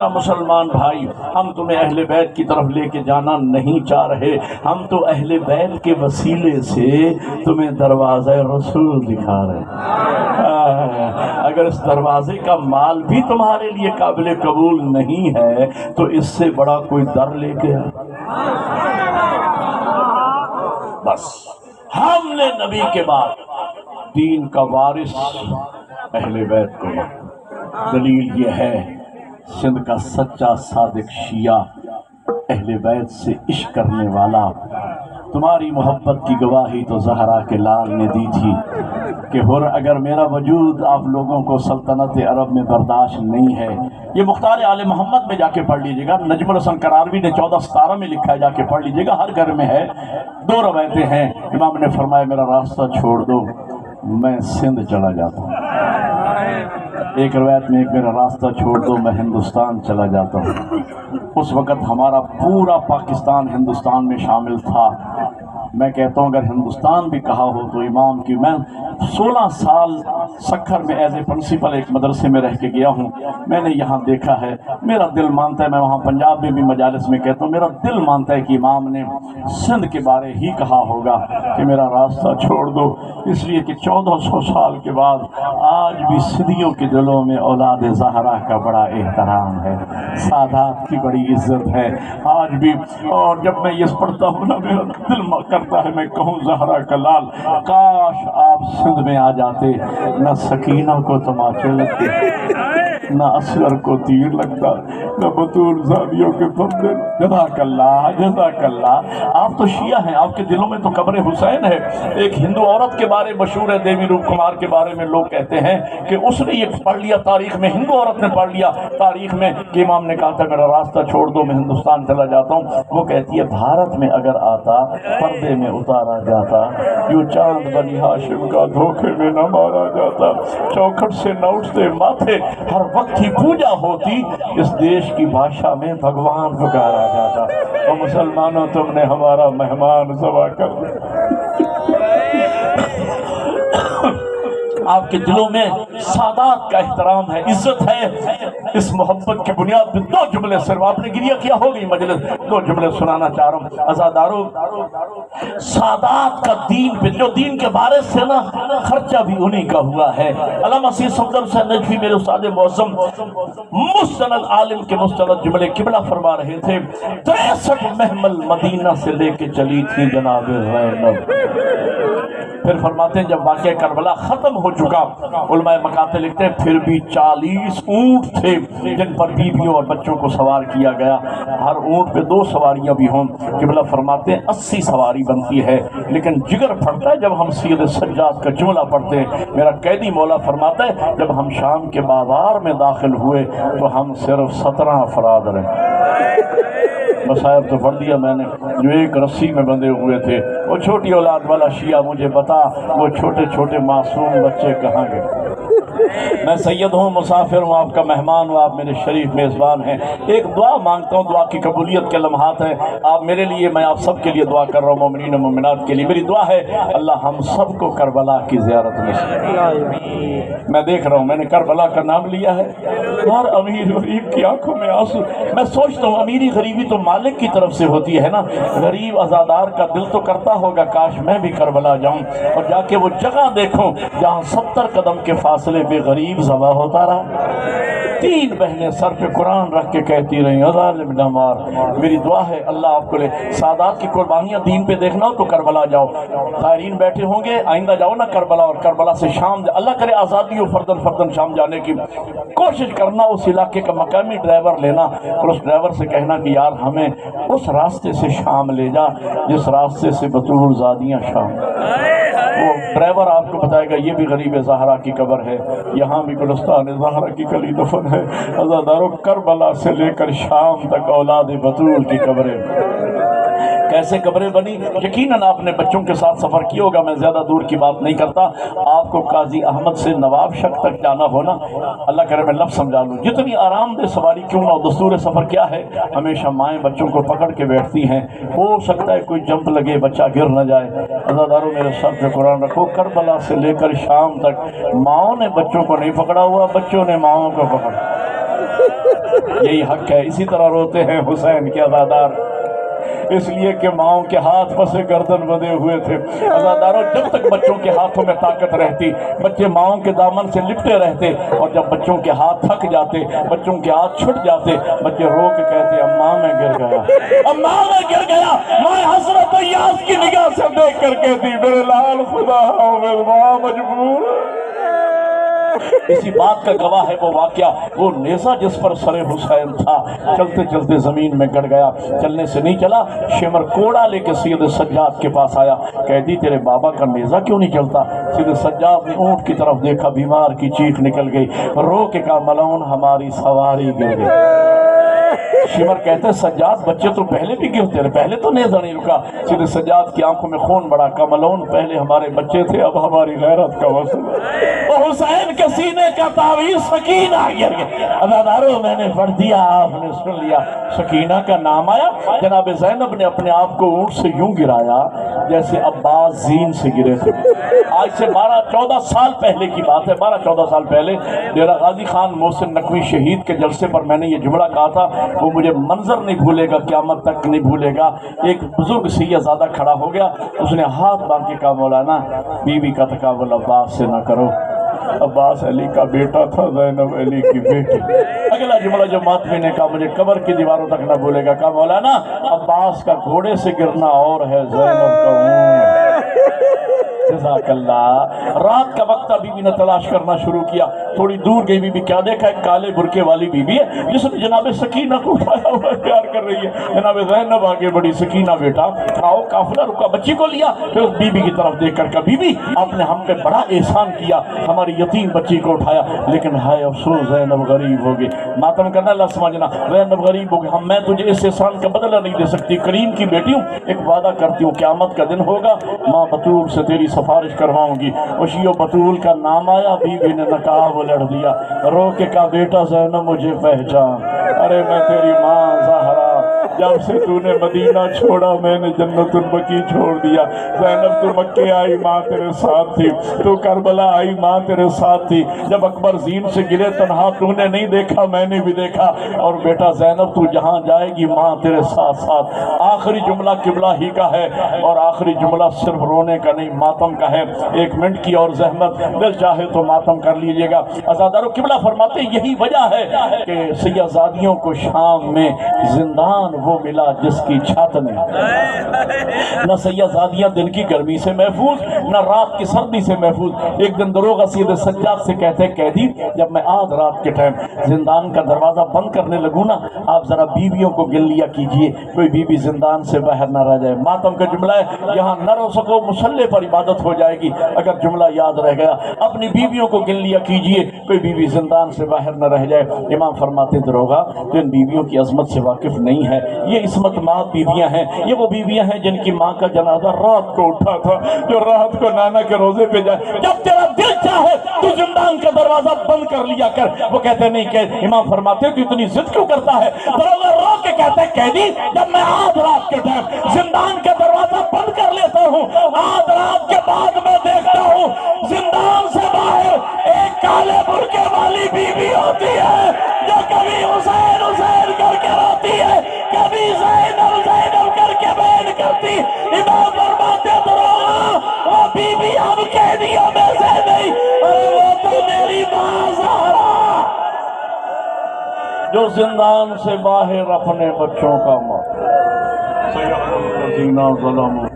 مسلمان بھائی، ہم تمہیں اہل بیت کی طرف لے کے جانا نہیں چاہ رہے، ہم تو اہل بیت کے وسیلے سے تمہیں دروازہ رسول دکھا رہے ہیں۔ اگر اس دروازے کا مال بھی تمہارے لیے قابل قبول نہیں ہے تو اس سے بڑا کوئی در لے کے بس ہم نے نبی کے بعد دین کا وارث اہل بیت کو دلیل یہ ہے سندھ کا سچا صادق شیعہ اہل بیت سے عشق کرنے والا، تمہاری محبت کی گواہی تو زہرا کے لال نے دی تھی کہ اگر میرا وجود آپ لوگوں کو سلطنت عرب میں برداشت نہیں ہے، یہ مختار آل محمد میں جا کے پڑھ لیجئے گا، نجم الحسن قراروی نے 1417 میں لکھا ہے، جا کے پڑھ لیجئے گا، ہر گھر میں ہے۔ 2 روایتیں ہیں، امام نے فرمایا میرا راستہ چھوڑ دو میں سندھ چلا جاتا ہوں، ایک روایت میں میرا راستہ چھوڑ دو میں ہندوستان چلا جاتا ہوں۔ اس وقت ہمارا پورا پاکستان ہندوستان میں شامل تھا۔ میں کہتا ہوں اگر ہندوستان بھی کہا ہو تو امام کی، میں 16 سال سکھر میں ایز اے پرنسپل ایک مدرسے میں رہ کے گیا ہوں، میں نے یہاں دیکھا ہے، میرا دل مانتا ہے، میں وہاں پنجاب میں بھی مجالس میں کہتا ہوں، میرا دل مانتا ہے کہ امام نے سندھ کے بارے ہی کہا ہوگا کہ میرا راستہ چھوڑ دو، اس لیے کہ 1400 سال کے بعد آج بھی سندھیوں کے دلوں میں اولاد زہرا کا بڑا احترام ہے، سادات کی بڑی عزت ہے آج بھی۔ اور جب میں یہ پڑھتا ہوں نا میرا دل کرتا ہے میں کہوں زہرا کا لال کاش آپ سندھ میں آ جاتے، نہ سکینہ کو تماچے لگتے، نہ اصغر کو تیر لگتا، نہ بطول زادیوں کے بندے۔ جزاک اللہ جزاک اللہ۔ آپ تو شیعہ ہیں، آپ کے دلوں میں تو قبر حسین ہے۔ ایک ہندو عورت کے بارے مشہور ہے، دیوی روپ کمار کے بارے میں لوگ کہتے ہیں کہ اس نے یہ پڑھ لیا تاریخ میں، ہندو عورت نے پڑھ لیا تاریخ میں کہ امام نے کہا تھا میرا راستہ چھوڑ دو میں ہندوستان چلا جاتا ہوں۔ وہ کہتی ہے بھارت میں اگر آتا پردے میں اتارا جاتا، یوں چاند بنی ہاشم کا دھوکے میں نہ مارا جاتا، چوکھٹ سے نہ اٹھتے ماتھے، ہر وقت ہی پوجا ہوتی، اس دیش کی بھاشا میں بھگوان پکارا جاتا۔ اور مسلمانوں تم نے ہمارا مہمان ذبح کر دیا۔ آپ کے دلوں میں سادات کا احترام ہے، عزت ہے، اس محبت کی بنیاد پہ 2 جملے صرف، آپ نے گریہ کیا ہو گئی مجلس، 2 جملے سنانا چاہ رہا ہوں۔ عزادارو، سادات کا دین پہ، جو دین کے بارے سے نا خرچہ بھی انہی کا ہوا ہے۔ علامہ سید صفدر حسین نجفی میرے استاد معظم مستند عالم کے مستند جملے قبلہ فرما رہے تھے، 63 محمل مدینہ سے لے کے چلی تھی جناب زینب۔ پھر فرماتے ہیں جب واقعہ کربلا ختم ہو چکا، علماء مکاتب لکھتے ہیں پھر بھی 40 اونٹ تھے جن پر بیویوں اور بچوں کو سوار کیا گیا، ہر اونٹ پہ 2 سواریاں بھی ہوں۔ قبلہ فرماتے ہیں 80 سواری بنتی ہے، لیکن جگر پھٹتا ہے جب ہم سید سجاد کا جملہ پڑھتے ہیں۔ میرا قیدی مولا فرماتا ہے جب ہم شام کے بازار میں داخل ہوئے تو ہم صرف 17 افراد رہے۔ مصائب تو پڑھ دیا میں نے، جو ایک رسی میں بندھے ہوئے تھے۔ وہ چھوٹی اولاد والا شیعہ مجھے بتا وہ چھوٹے چھوٹے معصوم بچے کہاں گئے؟ میں سید ہوں، مسافر ہوں، آپ کا مہمان ہوں، آپ میرے شریف میزبان ہیں۔ ایک دعا مانگتا ہوں، دعا کی قبولیت کے لمحات ہیں، آپ میرے لیے، میں آپ سب کے لیے دعا کر رہا ہوں، مومنین و مومنات کے لیے میری دعا ہے اللہ ہم سب کو کربلا کی زیارت میں سے۔ میں دیکھ رہا ہوں میں نے کربلا کا نام لیا ہے، ہر امیر غریب کی آنکھوں میں آنسو۔ میں سوچتا ہوں امیری غریبی تو مالک کی طرف سے ہوتی ہے نا، غریب عزادار کا دل تو کرتا ہوگا کاش میں بھی کربلا جاؤں اور جا کے وہ جگہ دیکھوں جہاں 70 قدم کے فاصلے پہ غریب ذبح ہوتا رہا، 3 بہنیں سر پہ قرآن رکھ کے کہتی رہی ظالم نہ مار۔ میری دعا ہے اللہ آپ کو لے سادات کی قربانیاں دین پہ دیکھنا ہو تو کربلا جاؤ، قائرین بیٹھے ہوں گے آئندہ جاؤ نا کربلا، اور کربلا سے شام اللہ کرے آزادی ہو فردن فردن شام جانے کی کوشش کرنا، اس علاقے کا مقامی ڈرائیور لینا اور اس ڈرائیور سے کہنا کہ یار ہمیں اس راستے سے شام لے جا جس راستے سے بطول زادیاں شام۔ وہ ڈرائیور آپ کو بتائے گا یہ بھی غریب زہرا کی قبر ہے، یہاں بھی گلستان زہرا کی کلی دفن ہے۔ عزاداروں کربلا سے لے کر شام تک اولاد بطول کی قبریں، کیسے قبریں بنی؟ یقیناً آپ نے بچوں کے ساتھ سفر کیا ہوگا، میں زیادہ دور کی بات نہیں کرتا۔ آپ کو قاضی احمد سے نواب شک تک جانا ہونا، اللہ کرے میں لفظ سمجھا لوں، جتنی آرام دہ سواری کیوں نہ ہو، دستور سفر کیا ہے؟ ہمیشہ مائیں بچوں کو پکڑ کے بیٹھتی ہیں، ہو سکتا ہے کوئی جمپ لگے بچہ گر نہ جائے۔ عزاداروں میرے سر پہ قرآن رکھو، کربلا سے لے کر شام تک ماؤں نے بچوں کو نہیں پکڑا ہوا، بچوں نے ماؤں کو پکڑا۔ یہی حق ہے. اسی طرح روتے ہیں حسین کے عزادار، اس لیے کہ ماؤں کے ہاتھ پسے گردن بندھے ہوئے تھے. عزاداروں، جب تک بچوں کے ہاتھوں میں طاقت رہتی، بچے ماؤں کے دامن سے لپٹے رہتے، اور جب بچوں کے ہاتھ تھک جاتے، بچوں کے ہاتھ چھٹ جاتے، بچے رو کے کہتے اماں میں گر گیا، اماں میں گر گیا. ماں حسرت یاس کی نگاہ سے دیکھ کر کہتی میرے لال خدا حافظ، ماں مجبور. اسی بات کا گواہ ہے وہ واقعہ، وہ نیزہ جس پر سر حسین تھا چلتے چلتے زمین میں گڑ گیا. چلنے سے نہیں چلا، شمر کوڑا لے کے سید سجاد کے پاس آیا. کہہ دی تیرے بابا کا نیزہ کیوں نہیں چلتا؟ سید سجاد نے اونٹ کی طرف دیکھا، بیمار کی چیخ نکل گئی، رو کے کہا ملعون ہماری سواری گر گئی. شمر کہتے ہیں سجاد بچے تو پہلے بھی گرتے رہے، پہلے تو نیزہ نہیں رکا. سید سجاد کی آنکھوں میں خون بڑا، کہا ملعون پہلے ہمارے بچے تھے، اب ہماری غیرت کا وصل. اور حسین کے سینے کا تعویذ سکینہ گر گیا. عزاداروں، میں نے پڑھ دیا، آپ نے سن لیا. سکینہ کا نام آیا. جناب زینب نے اپنے آپ کو اونٹ سے یوں گرایا جیسے عباس زین سے گرے تھے. آج سے 12-14 سال پہلے کی بات ہے. 12-14 سال پہلے ڈیرہ غازی خان محسن نقوی شہید کے جلسے پر میں نے یہ جملہ کہا تھا، وہ مجھے منظر نہیں بھولے گا، قیامت تک نہیں بھولے گا. ایک بزرگ سیہ زادہ کھڑا ہو گیا، اس نے ہاتھ باندھ کے کہا مولانا بیوی کا تقابل عباس سے نہ کرو، عباس علی کا بیٹا تھا، زینب علی کی بیٹی. اگلا جملہ جو ماتمی نے کہا مجھے قبر کی دیواروں تک نہ بھولے گا، کہا مولانا عباس کا گھوڑے سے گرنا اور ہے، زینب کا اونٹ. جزاک اللہ. رات کا وقت بی بی نے تلاش کرنا شروع کیا. تھوڑی دور گئی بی بی، کیا دیکھا ایک کالے برقے والی بی بی ہے جس نے جناب سکینہ کو اٹھایا ہوا پیار کر رہی ہے. جناب زینب آگے بڑی، سکینہ بیٹا آؤ. قافلہ رکا، بچی کو لیا، پھر اس بی بی کی طرف دیکھ کر کہا بی بی آپ نے ہم پہ بڑا احسان کیا، ہماری یتیم بچی کو اٹھایا، لیکن ہائے افسوس زینب غریب ہوگی. ماتم کرنا اللہ سمجھنا، زینب غریب ہوگی. ہم میں تجھے اس احسان کا بدلہ نہیں دے سکتی، کریم کی بیٹی ہوں. ایک وعدہ کرتی ہوں، قیامت کا دن ہوگا ماں بطول سے تیری سفارش کرواؤں گی. وشیو بطول کا نام آیا، بی بی نے نقاب لڑ دیا، رو کے کہا بیٹا زینب مجھے پہچان، ارے میں تیری ماں زہرا، جب سے تو نے مدینہ چھوڑا میں نے جنت البقیع چھوڑ دیا. زینب تو مکے آئی ماں تیرے ساتھ تھی، تو کربلا آئی ماں تیرے ساتھ تھی، جب اکبر زین سے گرے تنہا تو نے نہیں دیکھا میں نے بھی دیکھا، اور بیٹا زینب تو جہاں جائے گی ماں تیرے ساتھ ساتھ. آخری جملہ قبلہ ہی کا ہے، اور آخری جملہ صرف رونے کا نہیں ماتم کا ہے. 1 منٹ کی اور زحمت، دل چاہے تو ماتم کر لیجئے گا. عزادارو قبلہ فرماتے یہی وجہ ہے کہ سیہزادیوں کو شام میں زندان وہ ملا جس کی چھت نہیں. نہ سیہزادیاں دن کی گرمی سے محفوظ، نہ رات کی سردی سے محفوظ. ایک دن دروغہ سید سجاد سے کہتے قیدی جب میں آدھ رات کے ٹائم زندان کا دروازہ بند کرنے لگوں نا، آپ ذرا بیویوں کو گن لیا کیجئے، کوئی بیوی زندان سے باہر نہ رہ جائے. ماتم کا جملہ ہے، یہاں نہ رو سکو مسلح پر عبادت ہو جائے گی. اگر جملہ یاد رہ گیا، اپنی بیویوں کو گن لیا کیجئے، کوئی بیوی زندان سے باہر نہ رہ جائے. امام فرماتے دروغہ تو ان بیویوں کی عظمت سے واقف نہیں ہے. یہ عصمت ماں بیویاں ہیں، یہ وہ بیویاں ہیں جن کی ماں کا جنازہ رات کو اٹھا تھا، جو رات کو نانا کے روزے پہ جائے. جب تیرا دل چاہے تو زندان کا دروازہ بند کر لیا کر. وہ کہتے نہیں کہ امام فرماتے تو اتنی ضد کیوں کرتا ہے؟ دروازہ رو کے کہتے قیدی جب میں آدھ رات کے ٹائم زندان کا دروازہ بند کر لیتا ہوں، آدھ رات کے بعد میں دیکھتا ہوں زندان سے باہر ایک کالے برقے والی بیوی ہوتی ہے جو کبھی حسین حسین کر کے روتی ہے، کبھی زینب زینب کر کے بین کرتی. امام فرماتے دروغہ وہ بیوی ہم قیدیوں میں سے نہیں، اور وہ تو میری ماں زہرا جو زندان سے باہر اپنے بچوں کا ماں. سیحدم الذین ظلموا